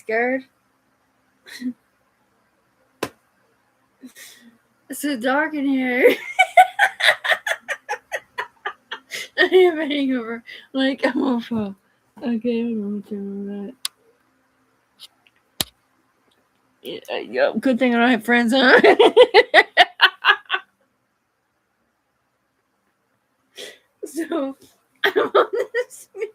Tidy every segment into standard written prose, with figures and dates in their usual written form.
scared? It's so dark in here. I have a hangover. Like, I'm awful. Okay, I'm going to turn on that. Yeah, good thing I don't have friends, huh? So, I'm on this mission.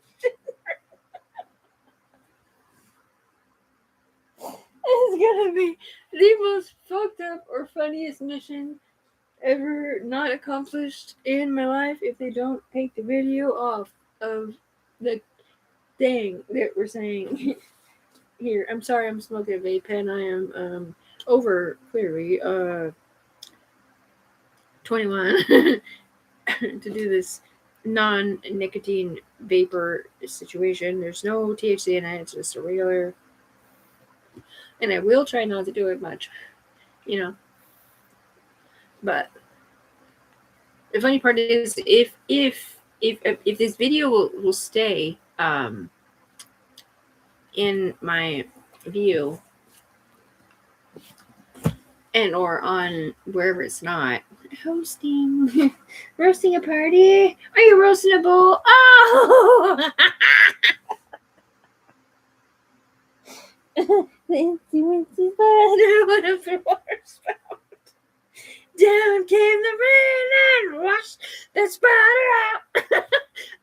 It's gonna be the most fucked up or funniest mission ever not accomplished in my life if they don't take the video off of the thing that we're saying. Here, I'm sorry, I'm smoking a vape pen. I am over clearly 21 to do this non-nicotine vapor situation. There's no THC in it. It's just a regular, and I will try not to do it much, you know. But the funny part is, if this video will stay in my view and or on wherever it's not hosting roasting a party. Are you roasting a bull? Oh the Incy Wincy spider would have been water spout. Down came the rain and washed the spider out.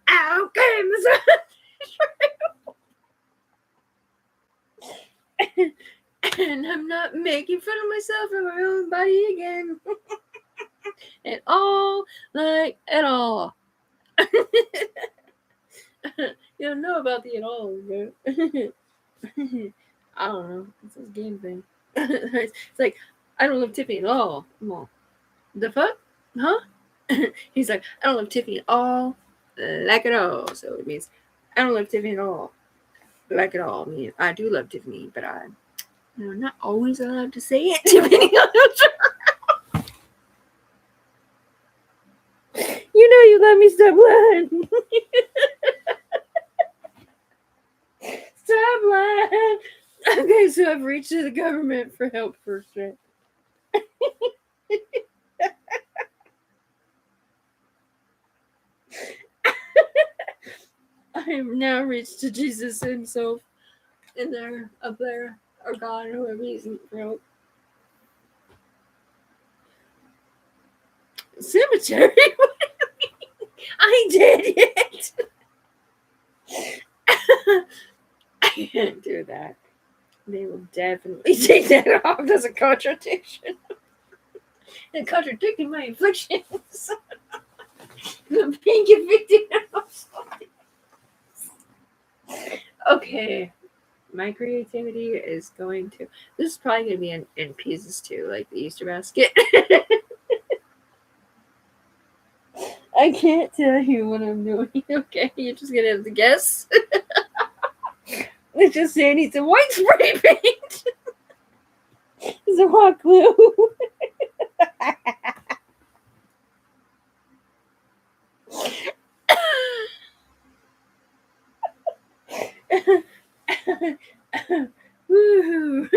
Out came the sun. And I'm not making fun of myself and my own body again. At all. Like, at all. You don't know about the at all, bro. I don't know. It's this game thing. It's like, I don't love Tiffany at all. Come on. The fuck? Huh? He's like, I don't love Tiffany at all. Like at all. So it means, I don't love Tiffany at all. Like at all. I mean, I do love Tiffany, but I'm not always allowed to say it depending on who's around. You know you let me stop lying. Stop lying. Okay, so I've reached to the government for help first, right? I have now reached to Jesus himself in there, up there, or God, or whoever he's for help. Cemetery? I did it. I can't do that. They will definitely take that off as a contradiction. And contradicting my afflictions. I'm being convicted of something. Okay. My creativity is going to. This is probably going to be in pieces too, like the Easter basket. I can't tell you what I'm doing. Okay, you're just gonna have to guess. Let's just say I need some white spray paint. Some hot glue. Woohoo.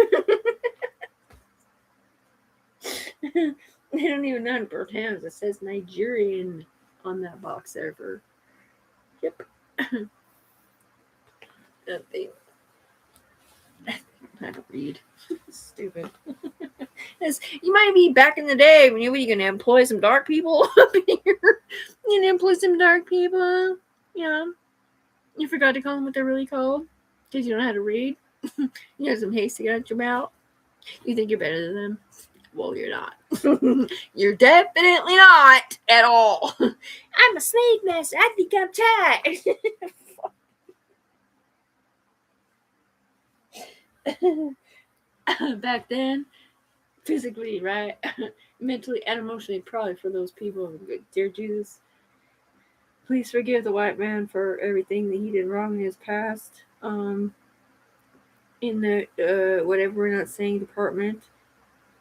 They don't even know how to pronounce. It says Nigerian on that box there for. Yep. That thing. I don't read. Stupid. You might be back in the day when you were going to employ some dark people up here. You're going to employ some dark people. Yeah. You forgot to call them what they're really called because you don't know how to read. You have some hasty out your mouth. You think you're better than them. Well, you're not. You're definitely not at all. I'm a slave master. I think I'm tired. Back then, physically, right? Mentally and emotionally, probably for those people. Dear Jesus, please forgive the white man for everything that he did wrong in his past. In the whatever we're not saying department.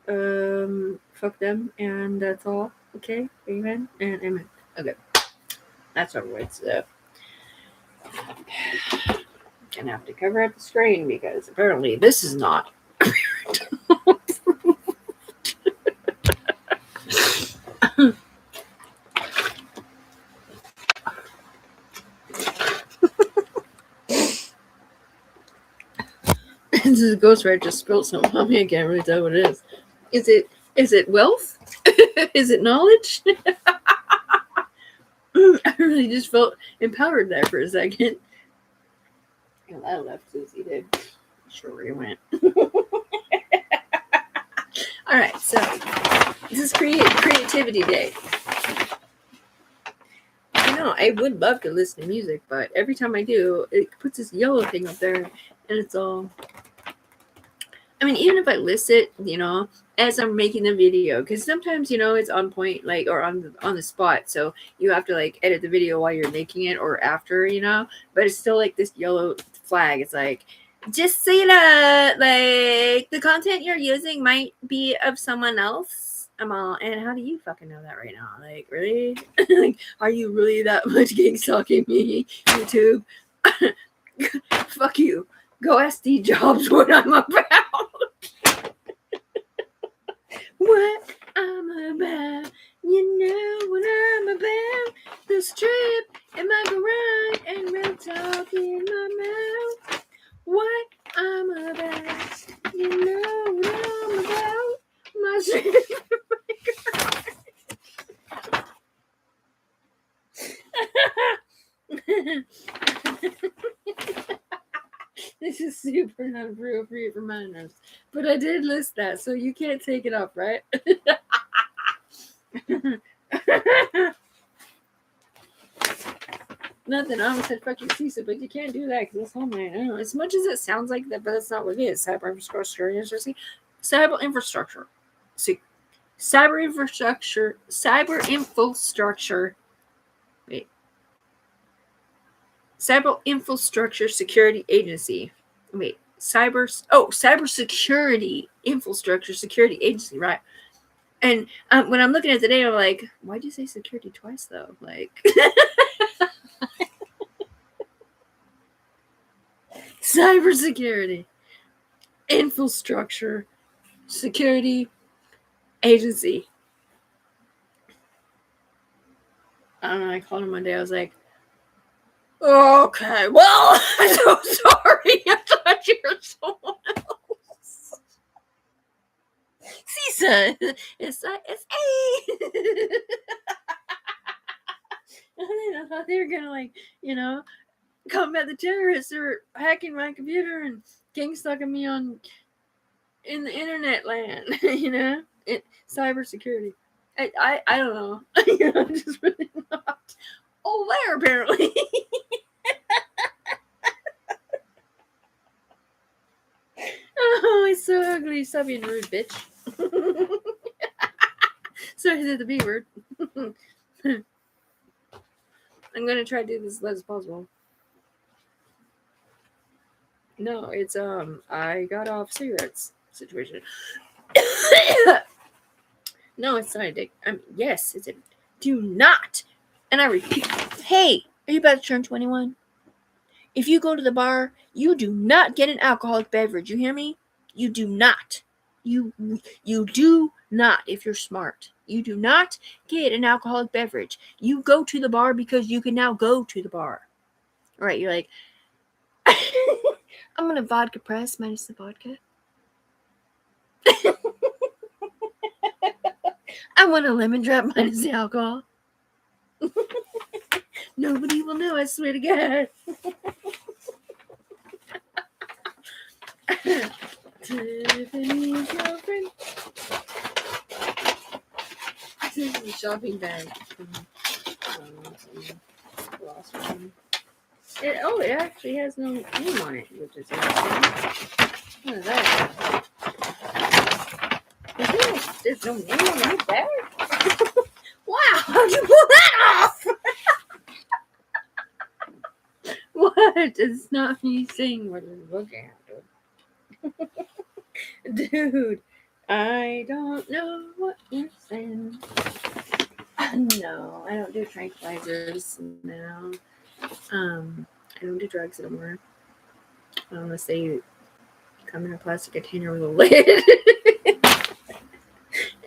Fuck them, and that's all. Okay, amen and amen. Okay, that's our words. Gonna have to cover up the screen because apparently this is not. This is a ghost rat just spilled something on me. I can't really tell what it is. Is it wealth? Is it knowledge? I really just felt empowered there for a second. Yeah, that left Susie did. Sure where he went. All right, so this is creativity day. I know I would love to listen to music, but every time I do, it puts this yellow thing up there, and it's all. I mean, even if I list it, as I'm making the video, because sometimes it's on point, like, or on the spot, so you have to like edit the video while you're making it or after, but it's still like this yellow flag. It's like, just so you know, like the content you're using might be of someone else. I'm all, and how do you fucking know that right now? Like, really? Like, are you really that much gang stalking me, YouTube? Fuck you. Go ask Steve Jobs what I'm about. What I'm about. You know what I'm about. The strip in my garage and real talk in my mouth. What I'm about. You know what I'm about. My strip in my garage. This is super not appropriate for minors. But I did list that, so you can't take it off, right? Nothing. I almost said fucking CISA, but you can't do that because it's homeland. I don't know. As much as it sounds like that, but that's not what it is. Cyber infrastructure. Cyber infrastructure. See, cyber infrastructure. Wait. Cyber Infrastructure Security Agency. Wait, Cybersecurity Infrastructure Security Agency, right? And when I'm looking at the data, I'm like, why'd you say security twice, though? Like, Cybersecurity Infrastructure Security Agency. I don't know, I called him one day, I was like, okay, well, I'm so sorry. I thought you were someone else. CISA. It's A. I thought they were going to, like, combat the terrorists or hacking my computer and gang stalking me in the internet land, cybersecurity. I don't know. I'm just really not aware, apparently. Oh, it's so ugly. Stop being rude, bitch. Sorry, I said the B word. I'm gonna try to do this as less as possible. No, it's I got off cigarettes situation. No, it's not a dick. Yes, it's a do not. And I repeat, hey, are you about to turn 21? If you go to the bar, you do not get an alcoholic beverage. You hear me? You do not. You do not, if you're smart. You do not get an alcoholic beverage. You go to the bar because you can now go to the bar. All right, you're like, I'm going to vodka press minus the vodka. I want a lemon drop minus the alcohol. Nobody will know, I swear to God. Tiffany's girlfriend. This is a shopping bag from it actually has no name on it, which is interesting. What is that? There's no name on the bag? Wow, how'd you pull that off? What? It's not me saying what it's looking at. Dude, I don't know what you're saying. No, I don't do tranquilizers now. I don't do drugs anymore. Unless they come in a plastic container with a lid.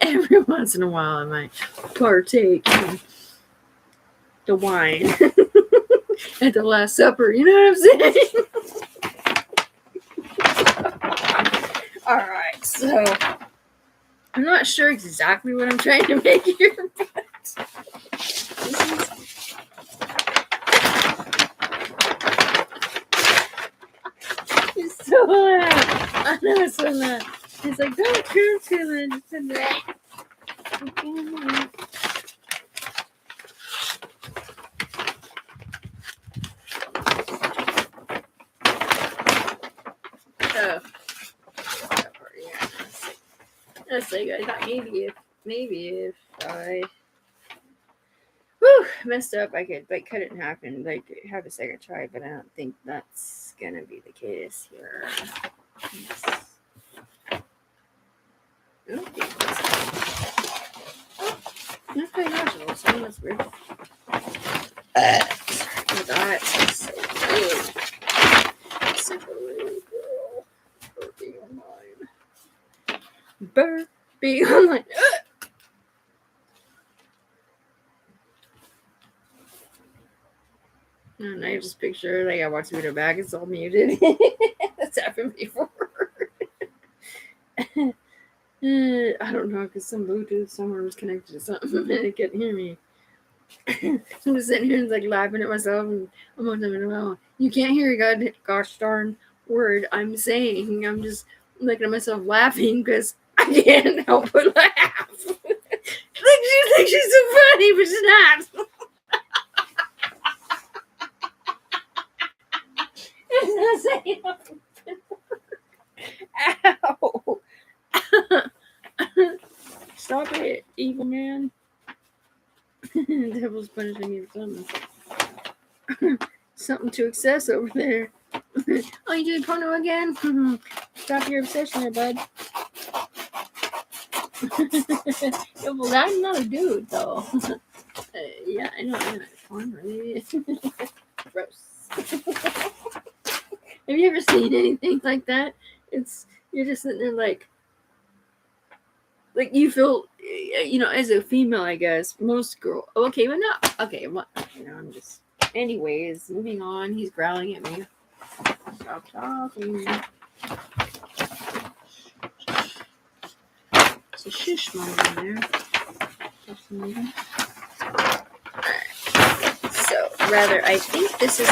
Every once in a while, I might partake in the wine at the Last Supper. You know what I'm saying? All right, so I'm not sure exactly what I'm trying to make here, but this is. It's so loud. I know it's so loud. It's like, don't turn to it. It's in there. Oh. Yeah. Let's say, I thought maybe if I messed up, I could like cut it in half and like have a second try, but I don't think that's gonna be the case here. Okay, gosh, that's weird. Sorry about that. It's so weird. Such a weird girl. Burping online. Burping online. And I just picture like I watch the video back, it's all muted. That's happened before. I don't know, because some Bluetooth somewhere was connected to something and it couldn't hear me. So I'm just sitting here and like laughing at myself, and I'm wondering, well, you can't hear a gosh darn word I'm saying. I'm just looking at myself laughing because I can't help but laugh. She thinks she's so funny, but she's not. It's not saying ow. Stop it, evil man. Devil's punishing you for something. Something to excess over there. Oh, you doing porno again? Stop your obsession there, bud. Yeah, well, I'm not a dude, though. Yeah, I know. I'm not porn, really. Gross. Have you ever seen anything like that? You're just sitting there like you feel, as a female, I guess most girl. Okay, but not okay. Well, I'm just. Anyways, moving on. He's growling at me. Stop talking. It's a shush moment in there. Alright. So, rather, I think this is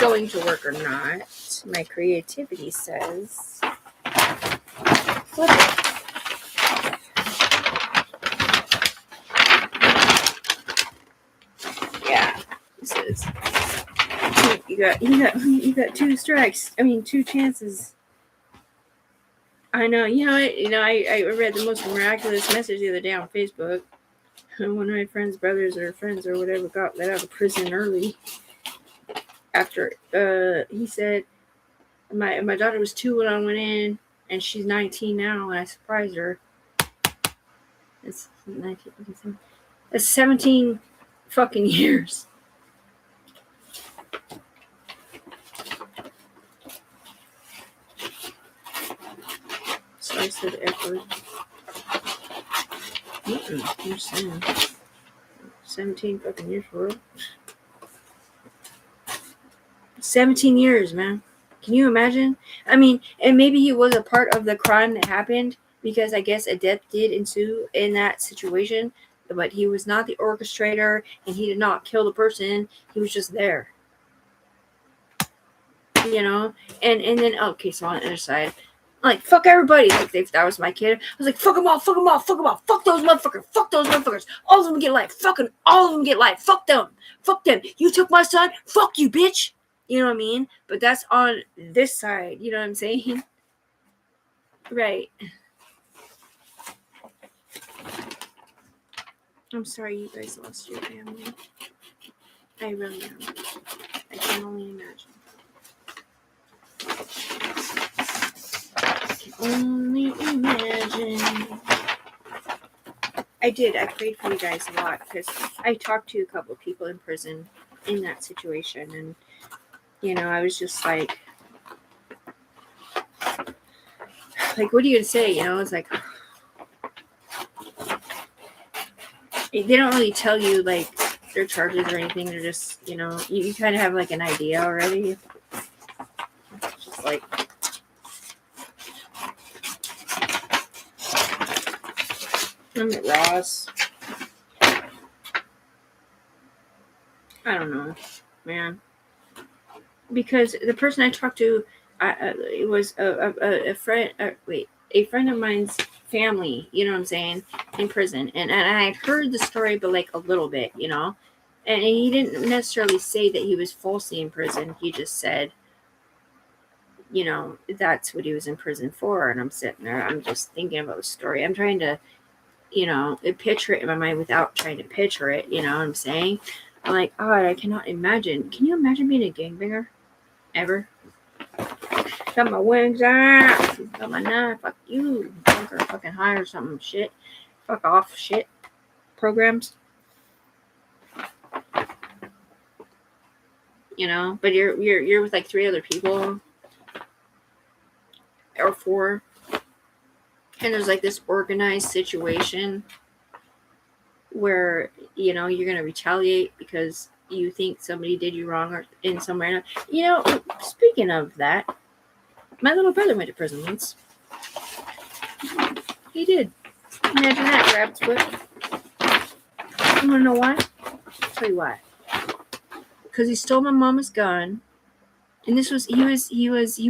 going to work or not. My creativity says flip it. Yeah, this is. You got 2 strikes. I mean, 2 chances. I know. I read the most miraculous message the other day on Facebook. One of my friends' brothers or friends or whatever got let out of prison early. After he said, my daughter was 2 when I went in, and she's 19 now, and I surprised her. It's 19. It's 17 fucking years. So I said F-word. You're saying 17 fucking years for real. 17 years, man. Can you imagine? I mean, and maybe he was a part of the crime that happened, because I guess a death did ensue in that situation, but he was not the orchestrator, and he did not kill the person. He was just there. And then, okay, so on the other side, like, fuck everybody. Like, if that was my kid, I was like, fuck them all, fuck them all, fuck them all, fuck those motherfuckers, all of them get life, fucking all of them get life, fuck them, you took my son, fuck you, bitch. You know what I mean? But that's on this side, you know what I'm saying? Right. I'm sorry you guys lost your family. I really am. I can only imagine. Only imagine. I prayed for you guys a lot, because I talked to a couple of people in prison in that situation, and I was just like, like, what are you gonna say? You know, it's like they don't really tell you like their charges or anything. They're just, you know, you kind of have like an idea already. It's just like, I'm at Ross. I don't know, man. Because the person I talked to, it was a friend. A friend of mine's family. You know what I'm saying? In prison, and I had heard the story, but like a little bit, you know. And he didn't necessarily say that he was falsely in prison. He just said, you know, that's what he was in prison for. And I'm sitting there, I'm just thinking about the story. I'm trying to, you know, picture it in my mind without trying to picture it. You know what I'm saying? I'm like, oh, I cannot imagine. Can you imagine being a gangbanger? Ever? Got my wings out. Got my knife. Fuck you. Drunk or fucking high or something. Shit. Fuck off. Shit. Programs. You know, but you're with like 3 other people or 4, and there's like this organized situation where, you know, you're gonna retaliate because you think somebody did you wrong or in some way. You know, speaking of that, my little brother went to prison once. He did. Imagine that, rabbit's foot. You wanna know why? I'll tell you why. Because he stole my mama's gun. And this was he wasn't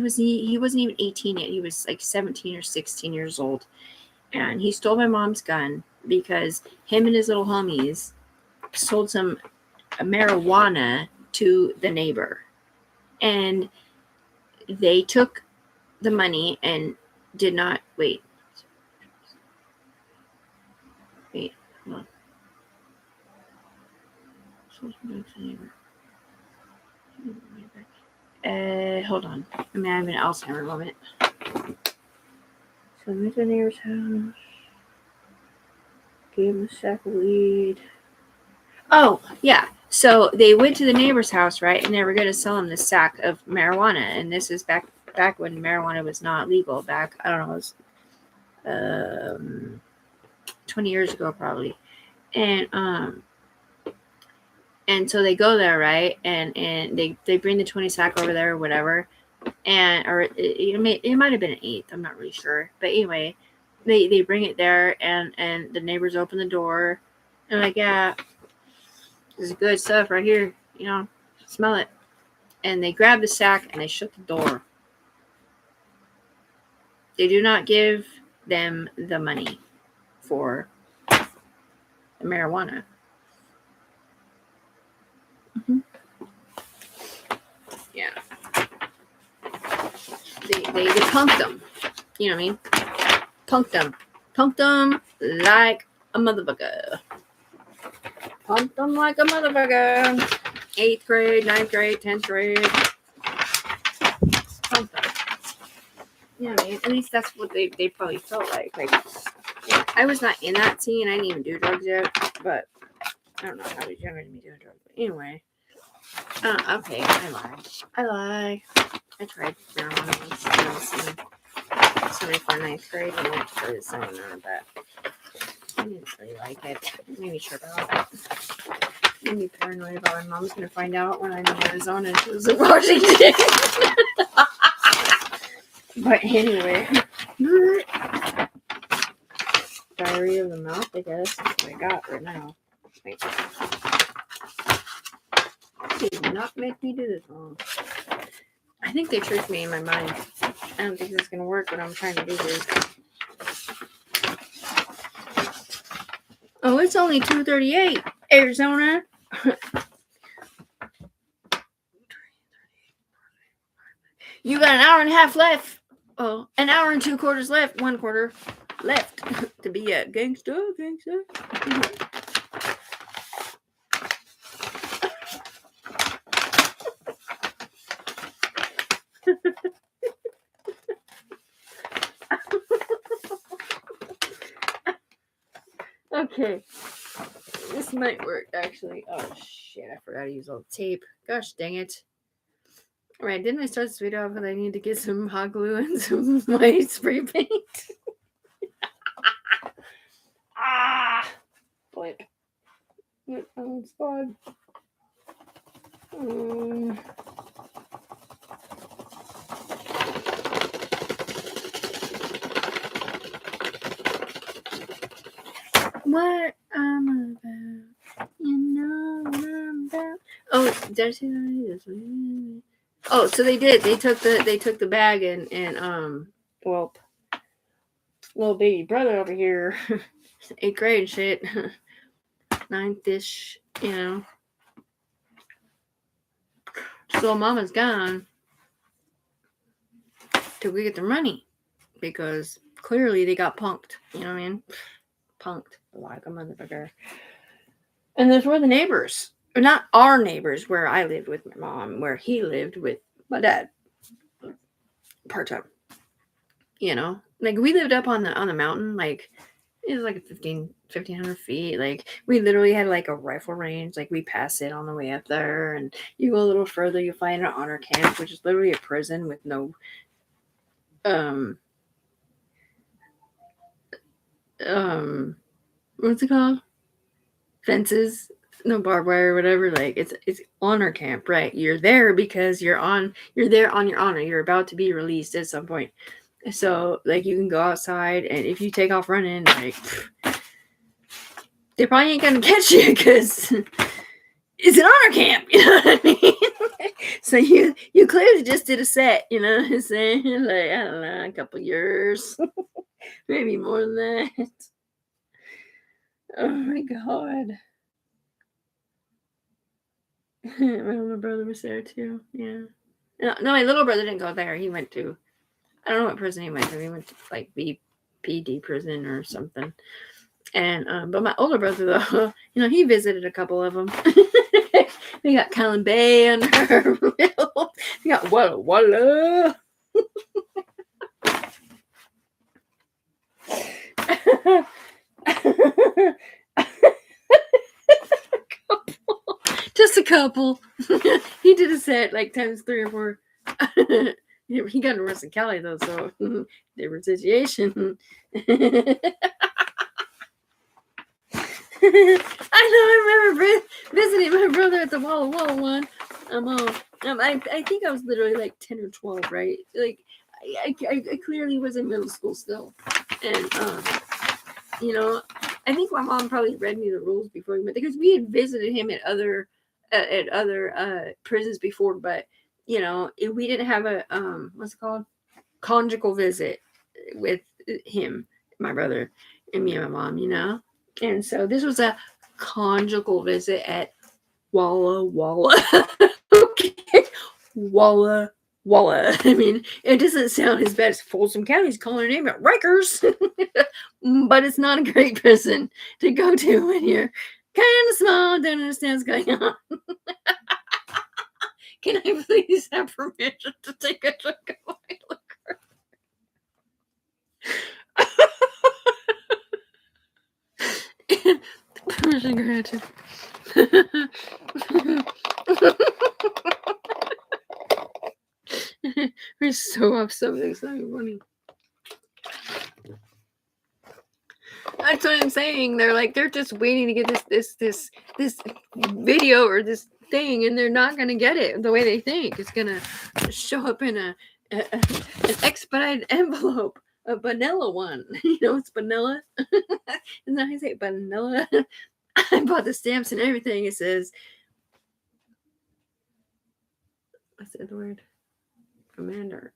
even 18 yet. He was like 17 or 16 years old. And he stole my mom's gun because him and his little homies sold some marijuana to the neighbor. And they took the money and did not wait. Hold on. Hold on. I mean, I'm in an Alzheimer moment. So we went to the neighbor's house. Gave him a sack of weed. Oh, yeah. So they went to the neighbor's house, right? And they were going to sell him this sack of marijuana. And this is back when marijuana was not legal. Back, I don't know, it was 20 years ago probably. And so they go there, right? And they bring the 20 sack over there or whatever. And or it might have been an 8th, I'm not really sure. But anyway, they bring it there, and the neighbors open the door. And like, yeah, this is good stuff right here. You know, smell it. And they grab the sack and they shut the door. They do not give them the money for the marijuana. Mm-hmm. Yeah. They punked them. You know what I mean? Punked them. Punked them like a motherfucker. Punked them like a motherfucker. 8th grade, 9th grade, 10th grade. Punked them. You know what I mean? At least that's what they probably felt like. Like, yeah, I was not in that scene. I didn't even do drugs yet. But I don't know how he's younger than me doing drugs. But anyway. Okay, I lie. I tried marijuana once when I was in 9th grade. I went for the seminar, but I didn't really like it. It made me trip out. It made me paranoid about my mom's going to find out when I'm in Arizona and she was in Washington. But anyway. Diarrhea of the mouth, I guess. That's what I got right now. Wait. Did not make me do this wrong. I think they tricked me in my mind. I don't think this is going to work what I'm trying to do here. Oh, it's only 2:38, Arizona. You got an hour and a half left. Oh, an hour and 2/4 left. 1/4 left to be a gangster. Okay. This might work, actually. Oh, shit. I forgot to use all the tape. Gosh dang it. Right, didn't I start this video off with I need to get some hot glue and some white spray paint? Ah! Blip. Oh, it's fun. What I'm about, you know what I'm about. Oh, did I see that? Oh, so they did. They took the bag and well, little baby brother over here, 8th grade and shit, 9th-ish, you know. So mama's gone to go get their money because clearly they got punked. You know what I mean? Punked like a motherfucker. And those were the neighbors. Or not our neighbors where I lived with my mom, where he lived with my dad. Part-time. You know? Like we lived up on the mountain, like it was like 1,500 feet. Like we literally had like a rifle range. Like we pass it on the way up there, and you go a little further, you find an honor camp, which is literally a prison with no what's it called? Fences, no barbed wire or whatever. Like it's honor camp, right? You're there because you're there on your honor. You're about to be released at some point. So like you can go outside, and if you take off running, like they probably ain't gonna catch you because it's an honor camp. You know what I mean? So you clearly just did a set. You know what I'm saying? Like I don't know, a couple years, maybe more than that. Oh my god. My older brother was there too. Yeah. No, my little brother didn't go there. He went to, I don't know what prison he went to. He went to like BPD prison or something. And but my older brother though, you know, he visited a couple of them. We got Callan Bay under her middle. We got Walla Walla. Just a couple. He did a set like times 3 or 4. He got worse in Cali though, so different situation. I know. I remember visiting my brother at the Walla Walla one. I think I was literally like 10 or 12, right? Like I clearly was in middle school still, and you know, I think my mom probably read me the rules before we went because we had visited him at other prisons before, but you know, we didn't have a what's it called, conjugal visit with him, my brother, and me and my mom, you know. And so this was a conjugal visit at Walla Walla. Okay. Walla Walla. I mean, it doesn't sound as bad as Folsom County's calling her name at Rikers, but it's not a great prison to go to when you're kind of small, don't understand what's going on. Can I please have permission to take a drink of my liquor? Permission granted. We're so off subject. It's not even funny. That's what I'm saying. They're just waiting to get this video or this thing, and they're not gonna get it the way they think. It's gonna show up in an expedited envelope, a vanilla one. You know, it's vanilla. Isn't that how you say it? Vanilla? I bought the stamps and everything. It says, what's the other word? Commander.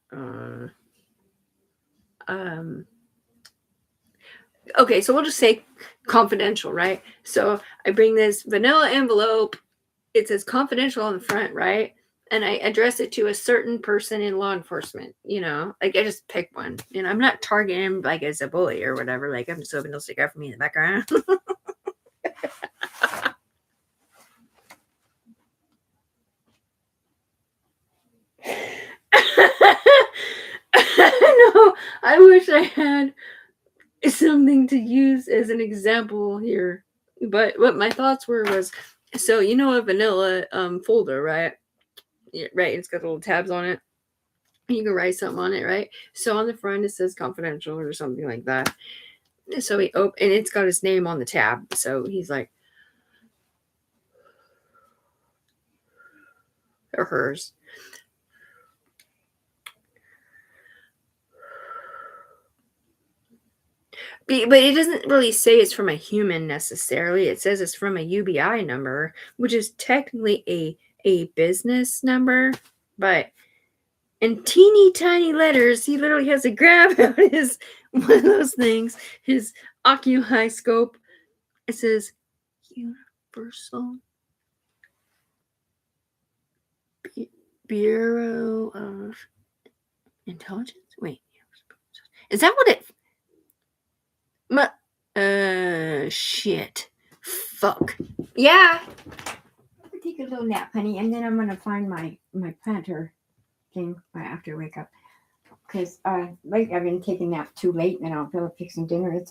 Okay, so we'll just say confidential, right? So I bring this vanilla envelope. It says confidential on the front, right? And I address it to a certain person in law enforcement, you know, like I just pick one. You know, I'm not targeting him like as a bully or whatever. Like I'm just hoping he'll stick out for me in the background. No, I wish I had something to use as an example here. But what my thoughts were was, so you know a vanilla folder, right? Yeah, right. It's got little tabs on it. You can write something on it, right? So on the front it says confidential or something like that. So he and it's got his name on the tab. So he's like, or hers. But it doesn't really say it's from a human necessarily. It says it's from a UBI number, which is technically a business number, but in teeny tiny letters, he literally has to grab out his one of those things, his Oculoscope. It says Universal Bureau of Intelligence. Wait, is that what it? Shit. Fuck. Yeah. I'll take a little nap, honey, and then I'm gonna find my planter thing after I wake up. Because lately I've been taking naps too late, and I don't feel like fixing dinner. It's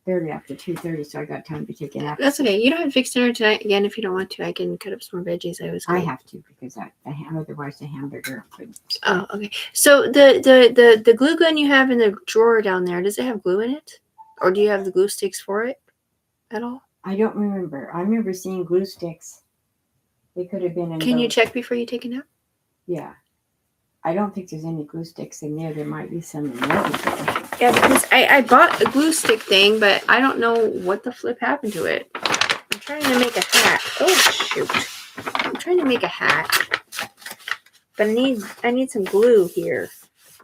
barely after 2:30, so I got time to take a nap. That's okay. You don't have to fix dinner tonight. Again, if you don't want to, I can cut up some more veggies. I have to because otherwise the hamburger would. Oh, okay. So the glue gun you have in the drawer down there, does it have glue in it, or do you have the glue sticks for it at all? I don't remember. I remember seeing glue sticks. They could have been in. Can you check before you take a nap? Yeah. I don't think there's any glue sticks in there. There might be some in there. Yeah, because I bought a glue stick thing, but I don't know what the flip happened to it. I'm trying to make a hat. Oh, shoot. I'm trying to make a hat. But I need some glue here.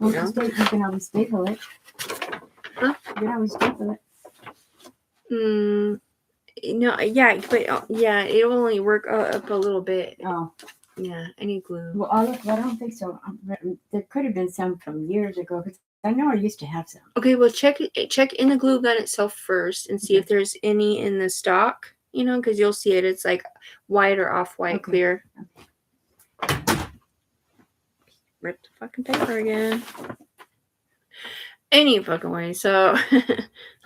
Well, you can always staple it. Huh? You can always staple it. No, yeah, but yeah, it'll only work up a little bit. Oh. Yeah, I need glue. Well, I don't think so. There could have been some from years ago, because I know I used to have some. Okay, well, check in the glue gun itself first and see if there's any in the stock, because you'll see it. It's like white or off-white clear. Okay. Rip the fucking paper again. Any fucking way. So,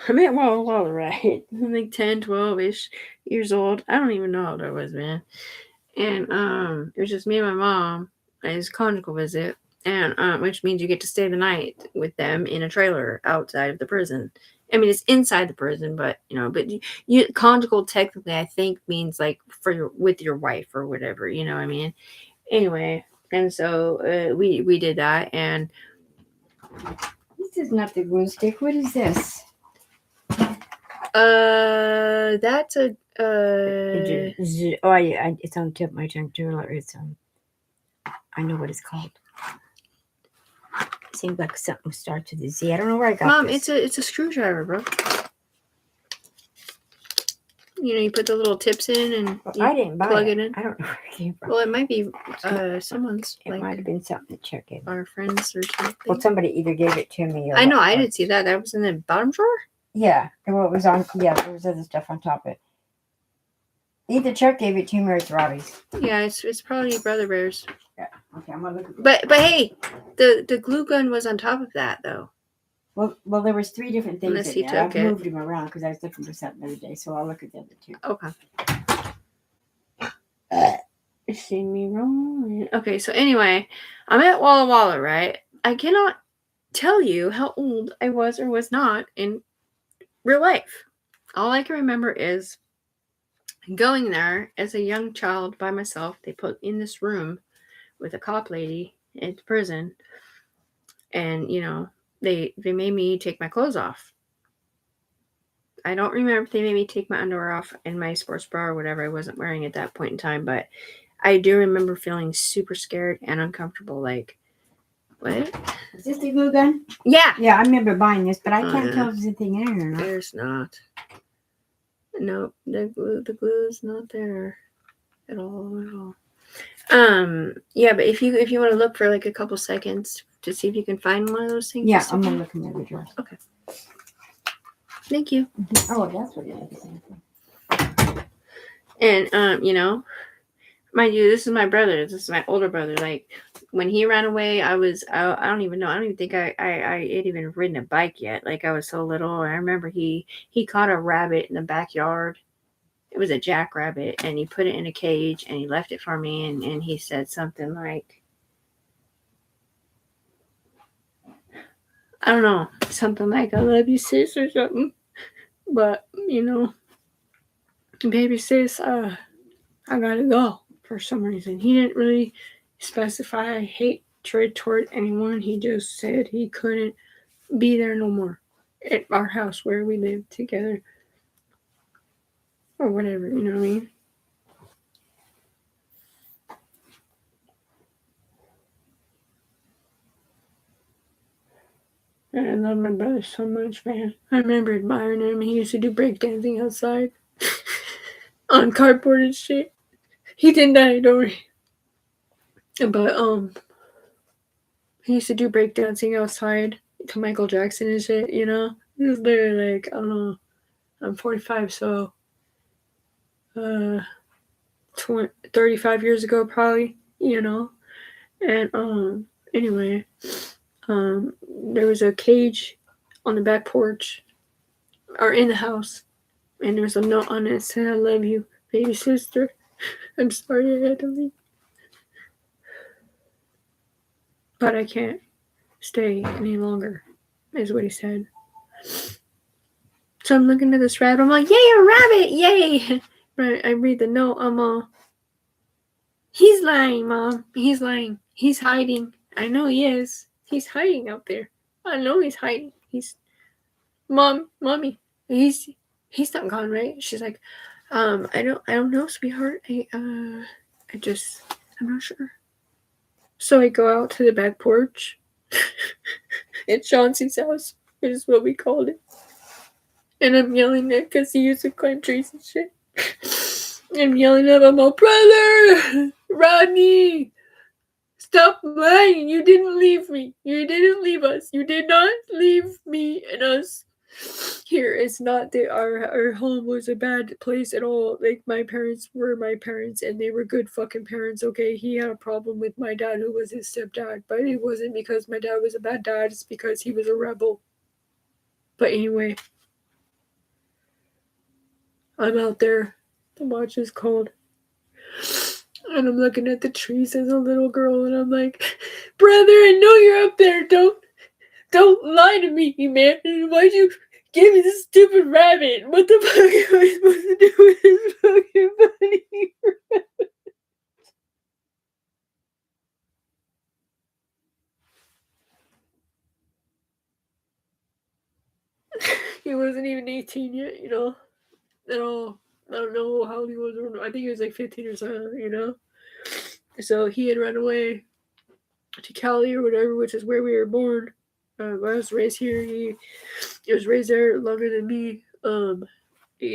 I'm at Walla, right? I'm like 10, 12-ish years old. I don't even know how old I was, man. And it was just me and my mom. It was a conjugal visit. And which means you get to stay the night with them in a trailer outside of the prison. I mean, it's inside the prison, but you conjugal technically I think means like with your wife or whatever. You know what I mean? Anyway, and so we did that, and this is not the glue stick. What is this? That's a oh yeah, it's on the tip of my tongue too. It's I know what it's called. Seems like something starts with a Z. I don't know where I got Mom, this. it's a screwdriver, bro. You put the little tips in and I didn't buy plug it in. I don't know where it came from. Well, it might be someone's. It might have been something that Chuck gave me. Our friends or something. Well, somebody either gave it to me or... I know, I did see that. That was in the bottom drawer? Yeah. Well, it was on... Yeah, there was other stuff on top of it. Either Chuck gave it to me or it's Robbie's. Yeah, it's probably Brother Bear's. Yeah. Okay, I'm gonna look at But hey, the glue gun was on top of that, though. Well, there was 3 different things Unless in he there. took I've it. moved him around because I was looking for something the other day, so I'll look at the other 2. Okay. You see me rolling. Okay, so anyway, I'm at Walla Walla, right? I cannot tell you how old I was or was not in real life. All I can remember is going there as a young child by myself. They put in this room with a cop lady at the prison, and they made me take my clothes off. I don't remember if they made me take my underwear off and my sports bra or whatever I wasn't wearing at that point in time, but I do remember feeling super scared and uncomfortable. Like, what? Is this the glue gun? Yeah. Yeah, I remember buying this, but I can't tell if there's anything in it or not. There's not. Nope, the glue is not there at all. Yeah, but if you want to look for like a couple seconds to see if you can find one of those things. Yeah, I'm gonna look in the other drawers. Okay. Thank you. Oh, that's what it is. And mind you, this is my brother. This is my older brother. Like, when he ran away, I don't even know. I don't even think I had even ridden a bike yet. Like, I was so little. I remember he caught a rabbit in the backyard. it was a jackrabbit, and he put it in a cage, and he left it for me, and he said something like, I don't know, something like, I love you, sis, or something. But, you know, baby sis, I gotta go for some reason. He didn't really specify hatred toward anyone. He just said he couldn't be there no more at our house where we lived together. Or whatever, you know what I mean? And I love my brother so much, man. I remember admiring him. He used to do breakdancing outside on cardboard and shit. He didn't die, don't worry. But he used to do breakdancing outside to Michael Jackson and shit, you know? He was literally like, I don't know. I'm 45, so 35 years ago probably, you know? And anyway, there was a cage on the back porch or in the house, and there was a note on it that said, I love you, baby sister. I'm sorry I had to leave. But I can't stay any longer, is what he said. So I'm looking at this rabbit. I'm like, yay, a rabbit, yay. Right, I read the note. I'm all, he's lying, Mom. He's lying. He's hiding. I know he is. He's hiding out there. I know he's hiding. He's, Mommy, he's not gone, right? She's like, I don't know, sweetheart. I'm not sure. So I go out to the back porch. It's Chauncey's house, which is what we called it. And I'm yelling at because he used to climb trees and shit. I'm yelling at him, oh, brother, Rodney, stop lying. You didn't leave me. You didn't leave us. You did not leave me and us. Here, it's not that our home was a bad place at all. Like, my parents were my parents, and they were good fucking parents, okay? He had a problem with my dad, who was his stepdad, but it wasn't because my dad was a bad dad. It's because he was a rebel. But anyway, I'm out there. The watch is cold. And I'm looking at the trees as a little girl, and I'm like, brother, I know you're up there. Don't lie to me, man. Why'd you give me this stupid rabbit? What the fuck am I supposed to do with this fucking bunny rabbit? He wasn't even 18 yet, you know, at all. I don't know how old he was. I think he was like 15 or something, you know. So he had run away to Cali or whatever, which is where we were born. I was raised here. He was raised there longer than me. You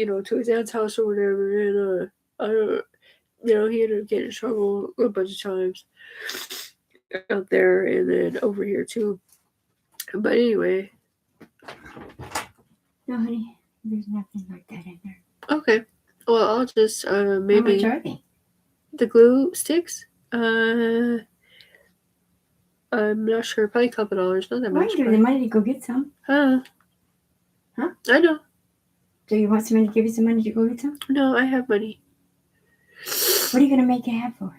know, to his aunt's house or whatever, and you know, he ended up getting in trouble a bunch of times out there, and then over here too. But anyway, No, honey, there's nothing like that in there. okay. Well, I'll just maybe. How much are they? The glue sticks. I'm not sure. Probably $2, not that Why much. give you the money to go get some? Huh? I know. So you want somebody to give you some money to go get some? No, I have money. What are you gonna make it have for?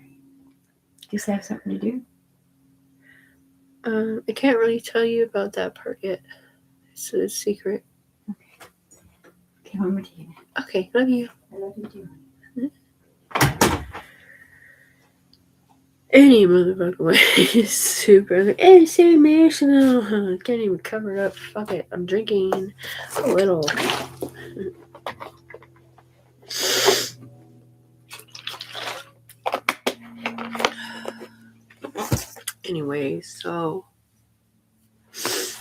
Just have something to do. I can't really tell you about that part yet. It's a secret. Okay, one more to you now. Okay, love you. I love you too. Any motherfucking way. Super. It's so emotional. Can't even cover it up. Fuck it. I'm drinking a little. Anyway, so that's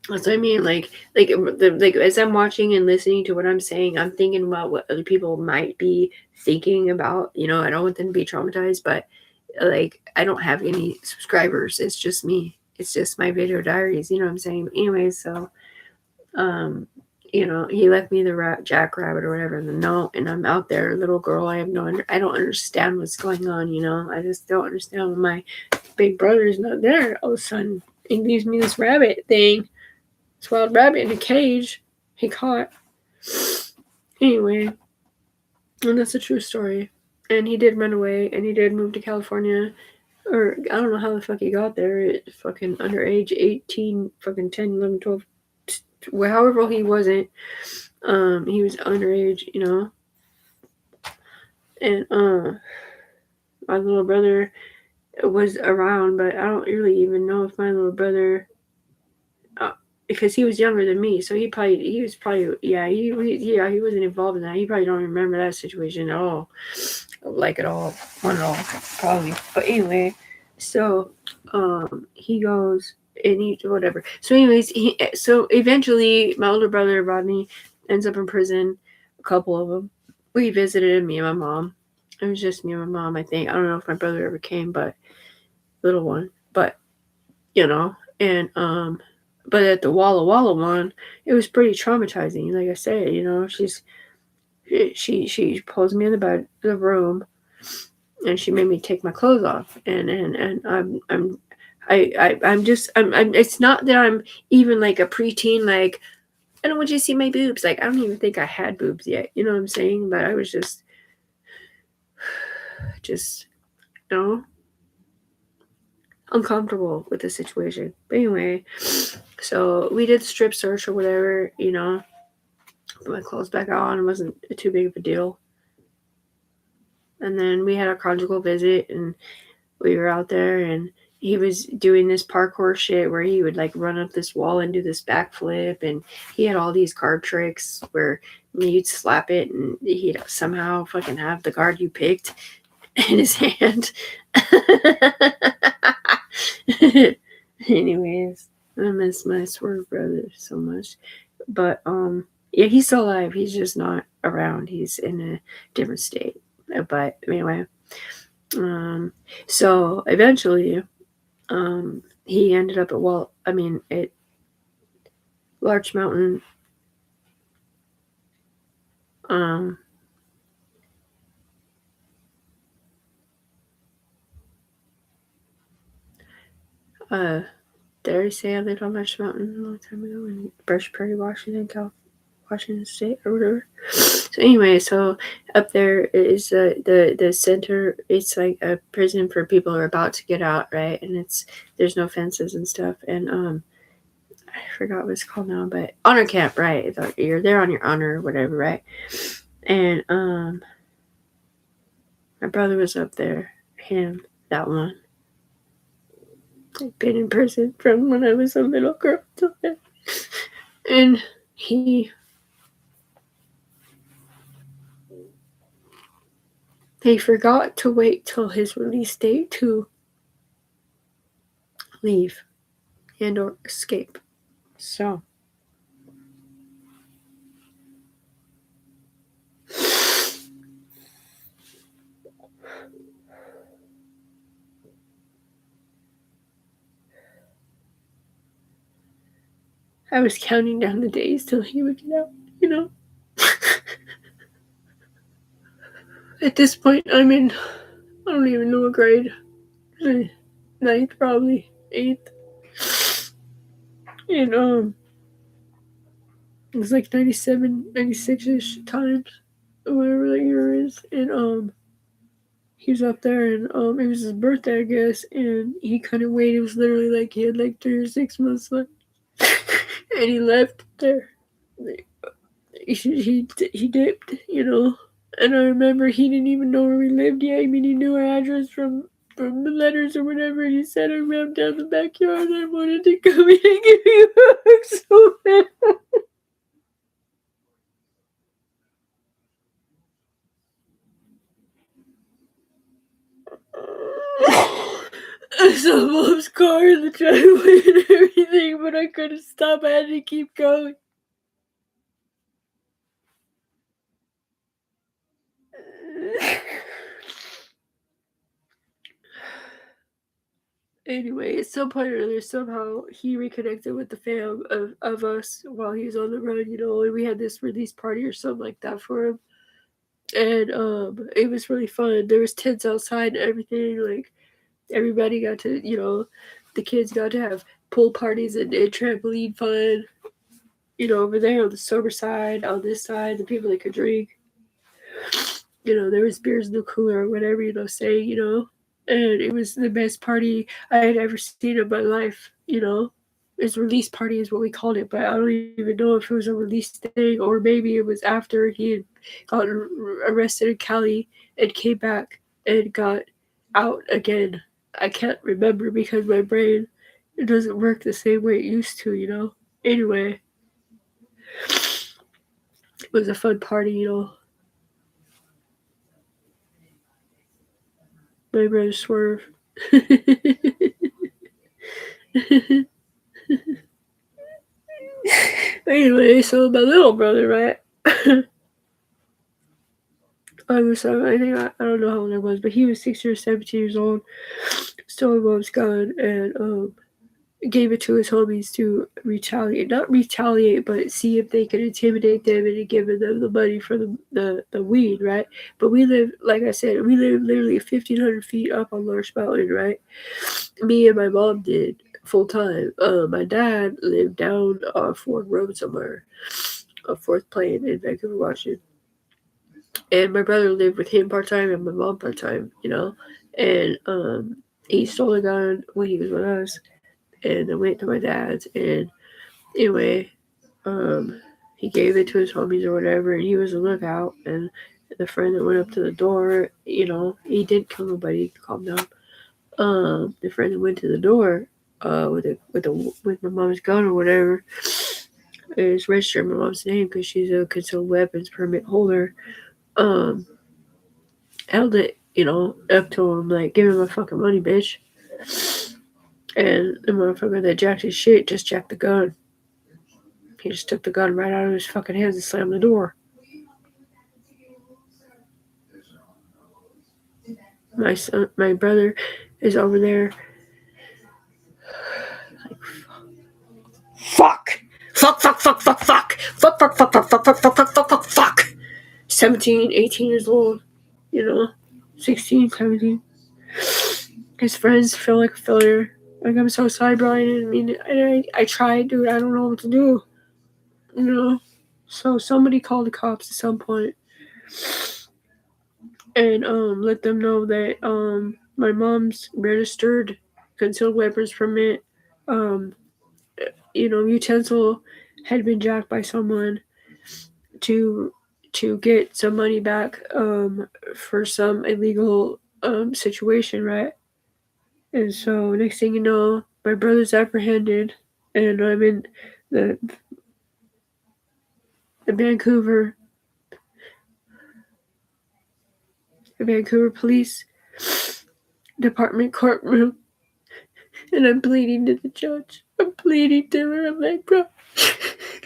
what I mean. Like as I'm watching and listening to what I'm saying, I'm thinking about what other people might be thinking about. You know, I don't want them to be traumatized, but like I don't have any subscribers. It's just me. It's just my video diaries. You know what I'm saying? Anyway, so you know, he left me the jackrabbit or whatever in the note, and I'm out there, little girl. I don't understand what's going on. You know, I just don't understand when my big brother is not there. All of a sudden, he leaves me this rabbit thing, this wild rabbit in a cage he caught. Anyway, And that's a true story. And he did run away, and he did move to California. Or, I don't know how the fuck he got there. Fucking underage, 18, fucking 10, 11, 12. However old he wasn't. He was underage, you know. And, my little brother was around, but I don't really even know if my little brother, because he was younger than me, so he wasn't involved in that. He probably don't remember that situation at all, like at all, one at all, probably. But anyway, so he goes and he whatever. So anyways, so eventually my older brother Rodney ends up in prison. A couple of them. We visited him, me and my mom. It was just me and my mom, I think. I don't know if my brother ever came, but little one. But you know, and but at the Walla Walla one, it was pretty traumatizing. Like I said, you know, she pulls me in the room, and she made me take my clothes off, and I'm it's not that I'm even like a preteen, like I don't want you to see my boobs. Like I don't even think I had boobs yet. You know what I'm saying? But I was just you know, uncomfortable with the situation. But anyway, so we did strip search or whatever, you know. Put my clothes back on. It wasn't too big of a deal. And then we had a conjugal visit, and we were out there, and he was doing this parkour shit where he would like run up this wall and do this backflip, and he had all these card tricks where you'd slap it and he'd somehow fucking have the card you picked in his hand. Anyways, I miss my swerve brother so much. But yeah, he's still alive. He's just not around. He's in a different state. But anyway, so eventually, he ended up at Larch Mountain. Did I say I lived on Larch Mountain a long time ago in Brush Prairie, Washington State or whatever? So anyway, so up there is the center. It's like a prison for people who are about to get out, right? And there's no fences and stuff. And I forgot what it's called now, but honor camp, right? You're there on your honor or whatever, right? And my brother was up there. That one. I've been in prison from when I was a little girl till then. And he forgot to wait till his release date to leave and or escape. So I was counting down the days till he would get out, you know. At this point, I'm in, I don't even know what grade. 9th, probably 8th. And it's like 97, 96-ish times, or whatever that year is. And he was up there, and it was his birthday, I guess, and he couldn't wait. It was literally like he had like 3 or 6 months left, and he left there. He dipped, you know. And I remember he didn't even know where we lived yet. I mean, he knew our address from the letters or whatever. And he said, I ran down the backyard and I wanted to come in and give you a hug so bad. I saw Mom's car in the driveway and everything, but I couldn't stop. I had to keep going. Anyway, at some point or other, somehow he reconnected with the fam of us while he was on the run, you know, and we had this release party or something like that for him. And it was really fun. There was tents outside and everything. Like everybody got to, you know, the kids got to have pool parties and trampoline fun. You know, over there on the sober side, on this side, the people that could drink. there was beers in the cooler or whatever, saying, and it was the best party I had ever seen in my life. His release party is what we called it, but I don't even know if it was a release thing or maybe it was after he had gotten arrested in Cali and came back and got out again. I can't remember because my brain it doesn't work the same way it used to. Anyway, it was a fun party. My brother Swerve. Anyway, so my little brother, right? I think I don't know how old I was, but he was 16 or 17 years old. Stole my mom's gun and gave it to his homies to retaliate. Not retaliate, but see if they could intimidate them into giving them the money for the weed, right? But we live, like I said, we live literally 1,500 feet up on Larch Mountain, right? Me and my mom did full time. My dad lived down Ford Road somewhere, Fourth Plain in Vancouver, Washington. And my brother lived with him part time and my mom part time. And he stole a gun when he was with us, and I went to my dad's. And anyway, he gave it to his homies or whatever, and he was a lookout. And the friend that went up to the door, he didn't kill nobody. Calm down. The friend that went to the door, with my mom's gun or whatever, is registered my mom's name because she's a concealed weapons permit holder. Held it, up to him, like, give me my fucking money, bitch. And the motherfucker that jacked his shit just jacked the gun. He just took the gun right out of his fucking hands and slammed the door. My brother is over there. Like, fuck. Fuck. 17, 18 years old. 16, 17. His friends feel like a failure. Like, I'm so sorry, Brian. I mean, I tried, dude. I don't know what to do. So somebody called the cops at some point and let them know that my mom's registered concealed weapons permit utensil had been jacked by someone to get some money back for some illegal situation, right? And so next thing you know, my brother's apprehended, and I'm in the Vancouver Police Department courtroom, and I'm pleading to the judge. I'm pleading to her. I'm like, bro,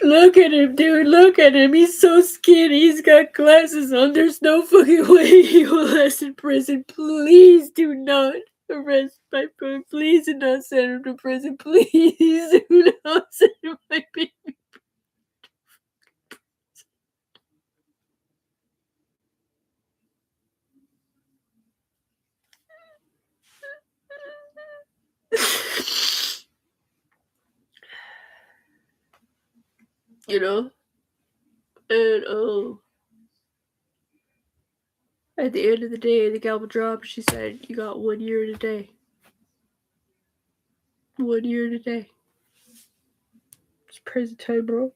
look at him, dude. Look at him. He's so skinny. He's got glasses on. There's no fucking way he will last in prison. Please do not arrest my brother. Please do not send him to prison. Please do not send my baby. And at the end of the day, the gavel dropped. She said, "You got 1 year and a day. 1 year and a day. It's prison time, bro."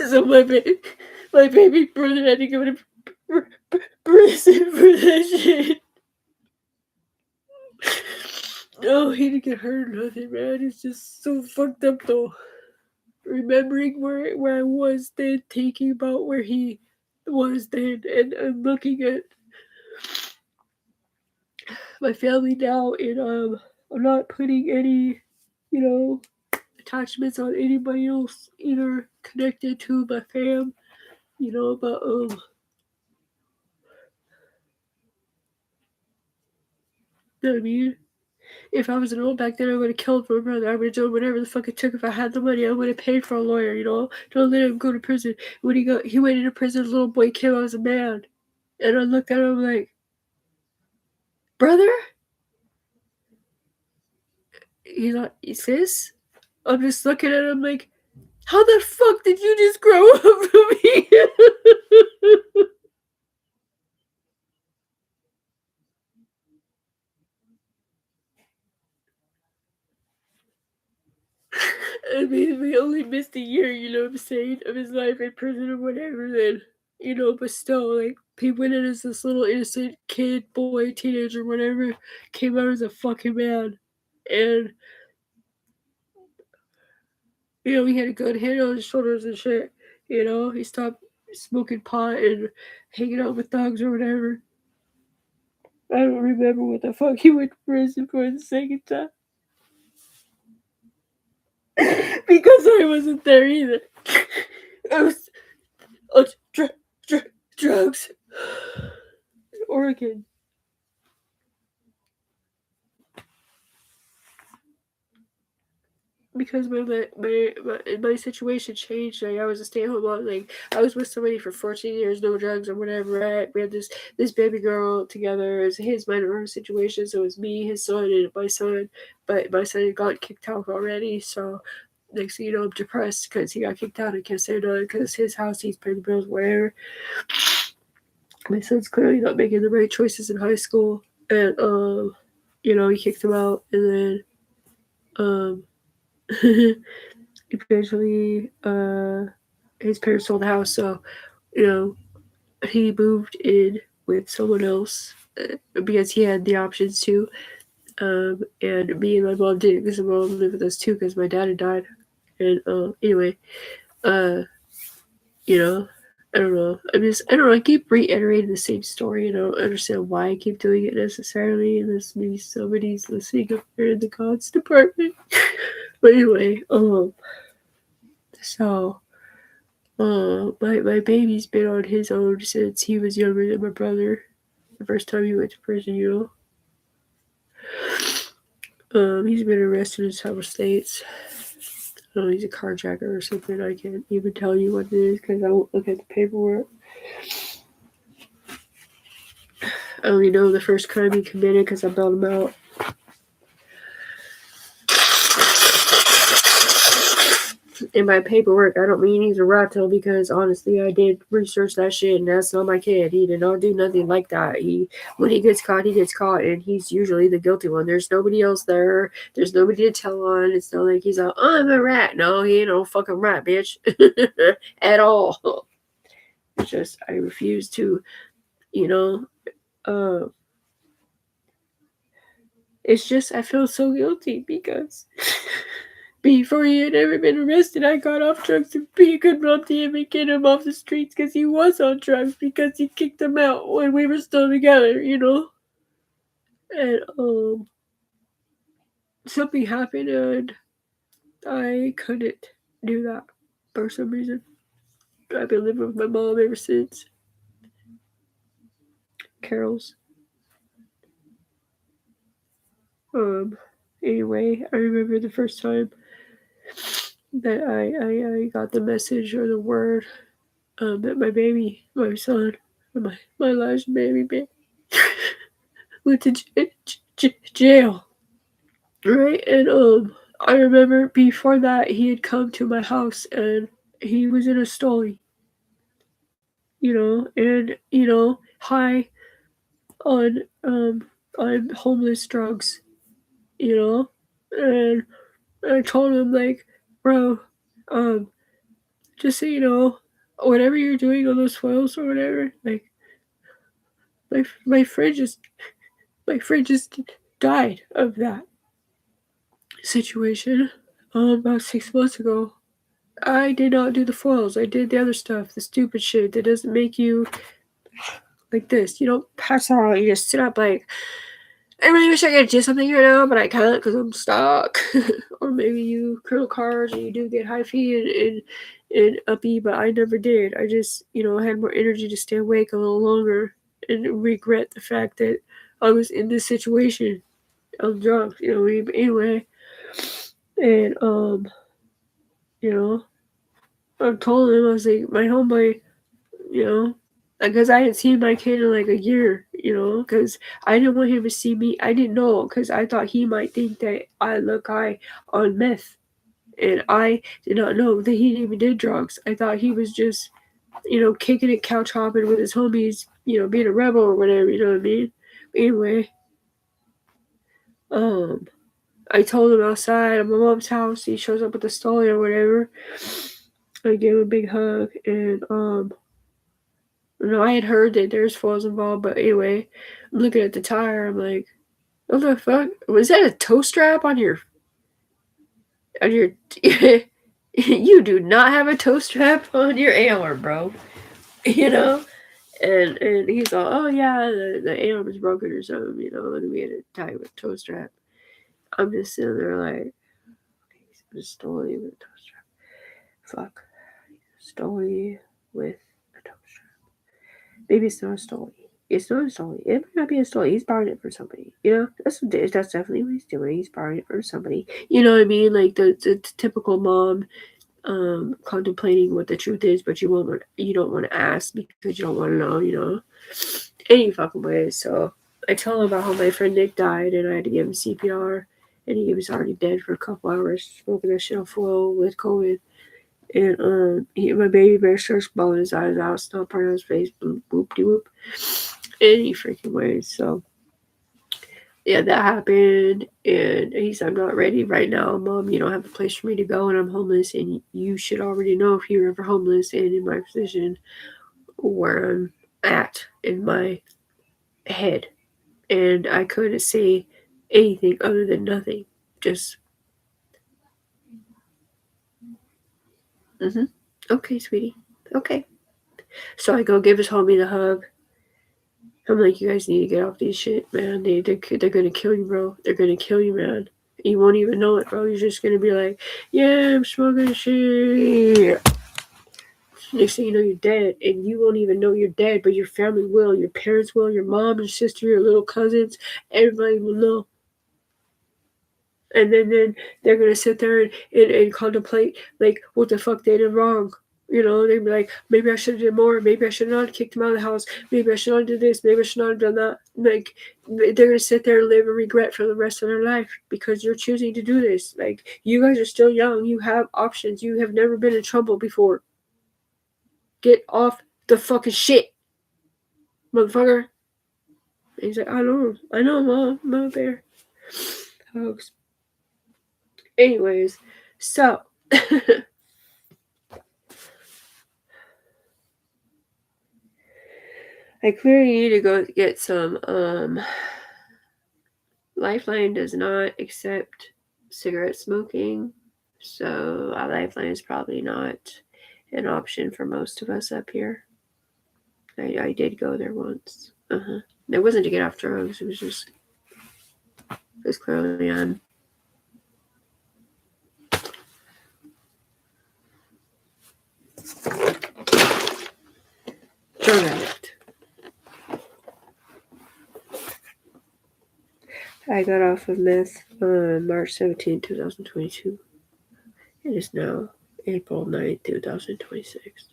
So my baby brother had to go to prison for that shit. No, he didn't get hurt or nothing, man. It's just so fucked up, though. Remembering where I was then, thinking about where he was then, and looking at my family now, and I'm not putting any, attachments on anybody else, either connected to my fam, but I mean, if I was an old back then, I would have killed my brother. I would have done whatever the fuck it took. If I had the money, I would have paid for a lawyer, Don't let him go to prison. When he went into prison, little boy came out as a man. And I looked at him like, brother? He's like, sis? I'm just looking at him like, how the fuck did you just grow up from me? I mean, we only missed a year, you know what I'm saying, of his life in prison or whatever, then, you know, but still, like, he went in as this little innocent kid, boy, teenager, whatever, came out as a fucking man. And, you know, he had a good head on his shoulders and shit. You know, he stopped smoking pot and hanging out with thugs or whatever. I don't remember what the fuck he went to prison for the second time. Because I wasn't there either. I was on drugs. Oregon. Because my situation changed. Like, I was a stay-at-home mom. Like, I was with somebody for 14 years, no drugs or whatever. Right? We had this baby girl together. It was his, mine, and her situation. So it was me, his son, and my son. But my son had gotten kicked out already. So next thing you know, I'm depressed because he got kicked out. I can't say no because his house, he's paying the bills, whatever. My son's clearly not making the right choices in high school, and you know, he kicked him out, and then eventually his parents sold the house, so you know, he moved in with someone else because he had the options to. And me and my mom didn't because my mom lived with us too because my dad had died. And anyway, you know, I don't know. I don't know. I keep reiterating the same story, and I don't understand why I keep doing it necessarily. Unless maybe somebody's listening up there in the God's department. But anyway, so, my baby's been on his own since he was younger than my brother. The first time he went to prison, you know. He's been arrested in several states. I don't know, he's a carjacker or something. I can't even tell you what it is because I won't look at the paperwork. I only know the first crime he committed because I bailed him out. In my paperwork, I don't mean he's a rat tail because honestly, I did research that shit, and that's not my kid. He did not do nothing like that. When he gets caught, and he's usually the guilty one. There's nobody else there. There's nobody to tell on. It's not like he's like, oh, I'm a rat. No, he ain't no fucking rat, bitch, at all. It's just I refuse to, you know. It's just I feel so guilty because. Before he had ever been arrested, I got off drugs and be a good mom to him and get him off the streets because he was on drugs because he kicked him out when we were still together, you know? And, something happened and I couldn't do that for some reason. I've been living with my mom ever since. Carol's. Anyway, I remember the first time that I got the message or the word that my baby, my son, my last baby went to jail, right? And I remember before that he had come to my house and he was in a stolly, you know, and you know, high on homeless drugs, you know, and I told him like, bro, just so you know, whatever you're doing on those foils or whatever, like my friend just died of that situation about 6 months ago. I did not do the foils. I did the other stuff, the stupid shit that doesn't make you like this. You don't pass out. You just sit up like, I really wish I could do something right now, but I can't because I'm stuck. Or maybe you cradle cars and you do get high feet and uppy, but I never did. I just, you know, had more energy to stay awake a little longer and regret the fact that I was in this situation. I'm drunk, you know. Anyway, and you know, I told him I was like, my homeboy, you know, because I hadn't seen my kid in like a year, you know, because I didn't want him to see me. I didn't know because I thought he might think that I look high on meth, and I did not know that he even did drugs. I thought he was just, you know, kicking it, couch hopping with his homies, you know, being a rebel or whatever. You know what I mean? Anyway, I told him outside at my mom's house. He shows up with the stolly or whatever. I gave him a big hug, and I had heard that there's foils involved, but anyway, I'm looking at the tire. I'm like, what the fuck? Was that a toe strap on your? You do not have a toe strap on your arm, bro. You know. And he's all, oh yeah, the arm is broken or something, and we had to tie it with a toe strap. I'm just sitting there like, okay, he's stolly with a toe strap. Fuck. Stolly with a toe strap. Maybe it's not a stolly. It's not a stolly. It might not be a stolly. He's borrowing it from somebody. That's definitely what he's doing. He's borrowing it from somebody. You know what I mean? Like the typical mom contemplating what the truth is, but you don't want to ask because you don't want to know, any fucking way. So I tell him about how my friend Nick died and I had to give him CPR, and he was already dead for a couple hours, smoking that shit on foil with COVID. And my baby bear starts bawling his eyes out, stomp on his face, boop boop de whoop, any freaking way. So yeah, that happened, and he said, I'm not ready right now, Mom. You don't have a place for me to go, and I'm homeless, and you should already know if you're ever homeless and in my position where I'm at in my head. And I couldn't say anything other than nothing. Just, okay, sweetie. Okay. So I go give his homie the hug. I'm like, you guys need to get off this shit, man. They're gonna kill you, bro. They're gonna kill you, man. You won't even know it, bro. You're just gonna be like, yeah, I'm smoking shit. Next thing you know, you're dead, and you won't even know you're dead, but your family will. Your parents will. Your mom, your sister, your little cousins. Everybody will know. And then they're gonna sit there and contemplate like what the fuck they did wrong. They'd be like, maybe I should have did more. Maybe I should not have kicked him out of the house. Maybe I should not have did this. Maybe I should not have done that. Like, they're gonna sit there and live in regret for the rest of their life because you're choosing to do this. Like, you guys are still young. You have options. You have never been in trouble before. Get off the fucking shit, motherfucker. And he's like, I know, Mom. I'm out there. Folks. Anyways, so I clearly need to go get some. Lifeline does not accept cigarette smoking, so a Lifeline is probably not an option for most of us up here. I did go there once. It wasn't to get off drugs. It was just clearly on. Drug addict. I got off of meth on March 17, 2022. It is now April 9, 2026.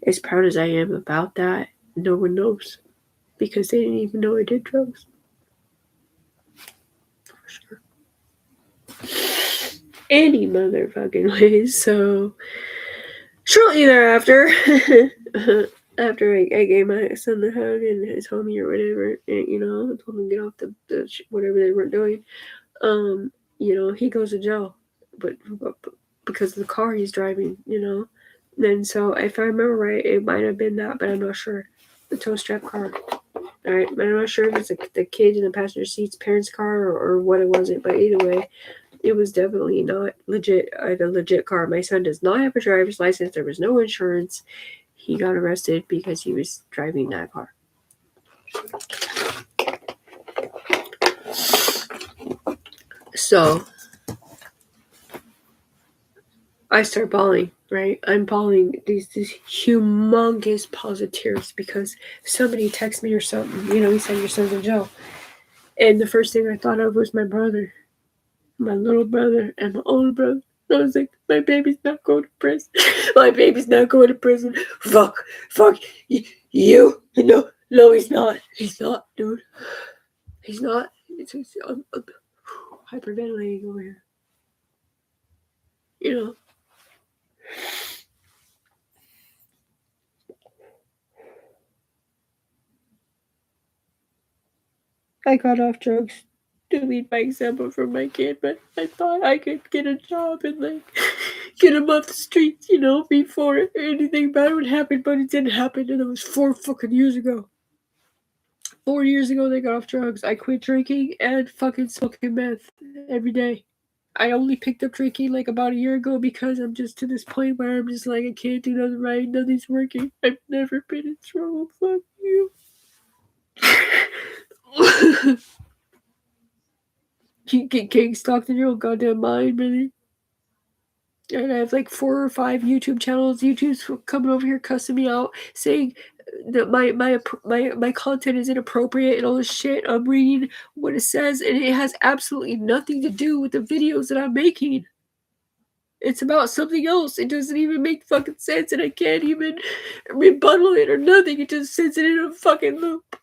As proud as I am about that, no one knows. Because they didn't even know I did drugs. For sure. Any motherfucking ways. So, shortly thereafter, after I gave my son the hug and his homie or whatever, and, told him to get off the whatever they were doing, he goes to jail. But because of the car he's driving, Then so, if I remember right, it might have been that, but I'm not sure. The toe strap car. All right, I'm not sure if it's the kid in the passenger seat's parents' car or what it wasn't, but either way, it was definitely not legit. A legit car. My son does not have a driver's license. There was no insurance. He got arrested because he was driving that car. So I start bawling, right? I'm bawling these humongous positive tears because somebody texted me or something. He said your son's in jail. And the first thing I thought of was my brother. My little brother and my older brother. I was like, my baby's not going to prison. My baby's not going to prison. Fuck. You. No, he's not. He's not, dude. He's not. I'm hyperventilating over here. I got off drugs to lead by example for my kid, but I thought I could get a job and like get him off the streets, before anything bad would happen, but it didn't happen, and it was 4 fucking years ago. 4 years ago, they got off drugs. I quit drinking and fucking smoking meth every day. I only picked up drinking like about a year ago because I'm just to this point where I'm just like, I can't do nothing right, nothing's working. I've never been in trouble. Fuck you. You get gang stalked in your own goddamn mind, really. And I have like 4 or 5 YouTube channels. YouTube's coming over here cussing me out, saying that my content is inappropriate and all this shit. I'm reading what it says, and it has absolutely nothing to do with the videos that I'm making. It's about something else. It doesn't even make fucking sense, and I can't even rebuttal it or nothing. It just sends it in a fucking loop.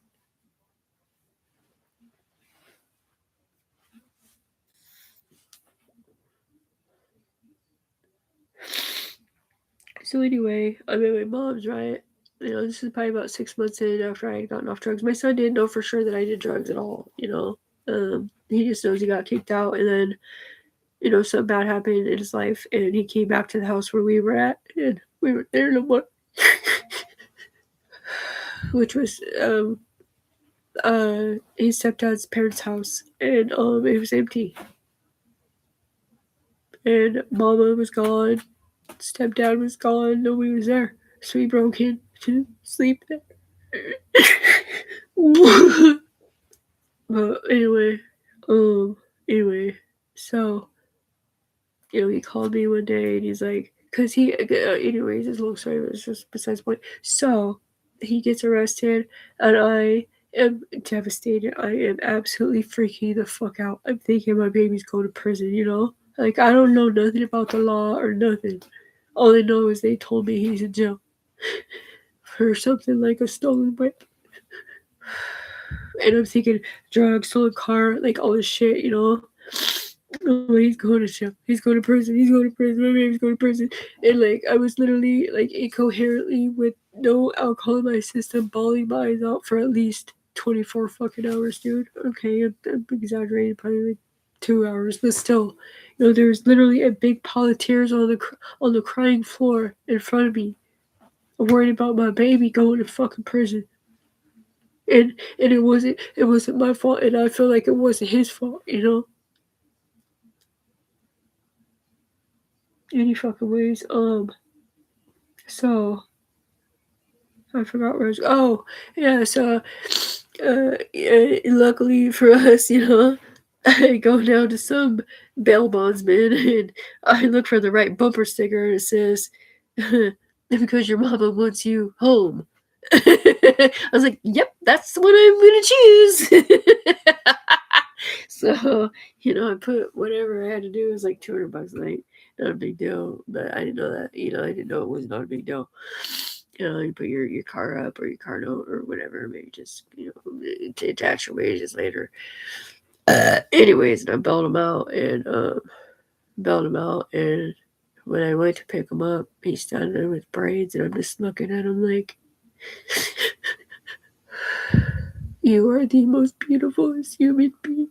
So anyway, I'm at my mom's, right? This is probably about 6 months in after I had gotten off drugs. My son didn't know for sure that I did drugs at all, He just knows he got kicked out, and then, something bad happened in his life, and he came back to the house where we were at, and we were there no more. Which was, his stepdad's parents' house, and, it was empty. And mama was gone, stepdad was gone, nobody was there. So we broke in to sleep there. But anyway, so, he called me one day and he's like, because anyways, this long story, was just besides the point. So, he gets arrested and I am devastated. I am absolutely freaking the fuck out. I'm thinking my baby's going to prison, Like, I don't know nothing about the law or nothing. All I know is they told me he's in jail for something like a stolen whip. And I'm thinking drugs, stolen car, like all this shit, Oh, he's going to jail. He's going to prison. He's going to prison. My baby's going to prison. And like, I was literally like incoherently with no alcohol in my system, bawling my eyes out for at least 24 fucking hours, dude. Okay, I'm exaggerating, probably like 2 hours, but still, there was literally a big pile of tears on the crying floor in front of me. I'm worried about my baby going to fucking prison. And it wasn't my fault, and I feel like it wasn't his fault, Any fucking ways. So I forgot where I was. Oh, yeah. So, luckily for us, I go down to some bail bondsman and I look for the right bumper sticker, and it says, "Because your mama wants you home." I was like, "Yep, that's the one I'm gonna choose." So, I put whatever I had to do. It was like $200 a night. Not a big deal, but I didn't know that. I didn't know it was not a big deal. You put your car up or your car note or whatever. Maybe just to attach your wages later. Anyways, and I bailed him out, and when I went to pick him up, he's standing there with braids, and I'm just looking at him like, "You are the most beautiful human being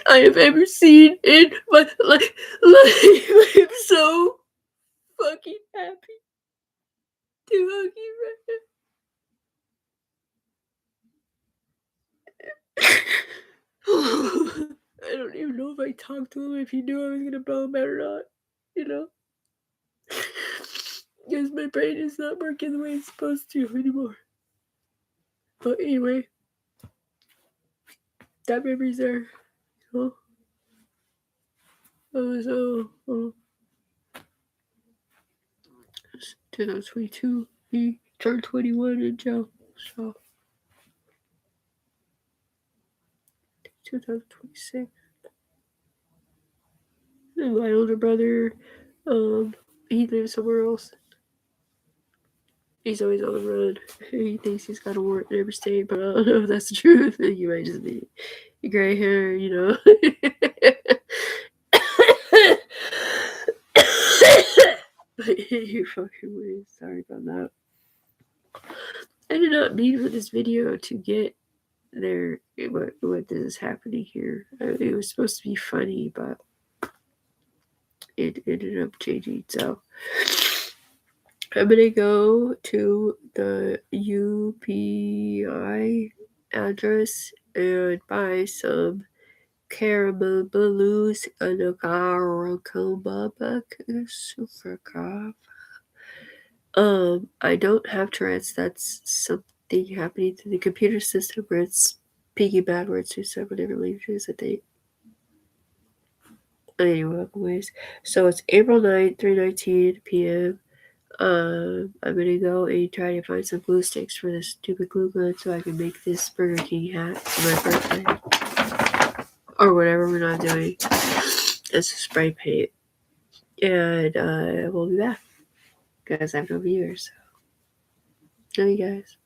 I have ever seen in my life. I'm so fucking happy to hug you right now." I don't even know if I talked to him, if he knew I was gonna bail him out or not, because my brain is not working the way it's supposed to anymore. But anyway, that memory's there, I was 2022. He turned 21 in jail, so 2026. And my older brother, he lives somewhere else. He's always on the run. He thinks he's got a warrant in every state, but I don't know if that's the truth. You might just be gray hair, You fucking weird. Sorry about that. I did not mean for this video to get what is happening here? It was supposed to be funny, but it ended up changing. So I'm gonna go to the UPI address and buy some caramel blues and a super cough. I don't have Tourette's. That's something happening to the computer system where it's peeking backwards to 7 different languages a day. Anyways, so it's April 9th, 3:19 p.m. I'm gonna go and try to find some glue sticks for this stupid glue gun so I can make this Burger King hat for my birthday. Or whatever we're not doing. It's a spray paint. And we'll be back. Because I have no viewers. So. Love you guys.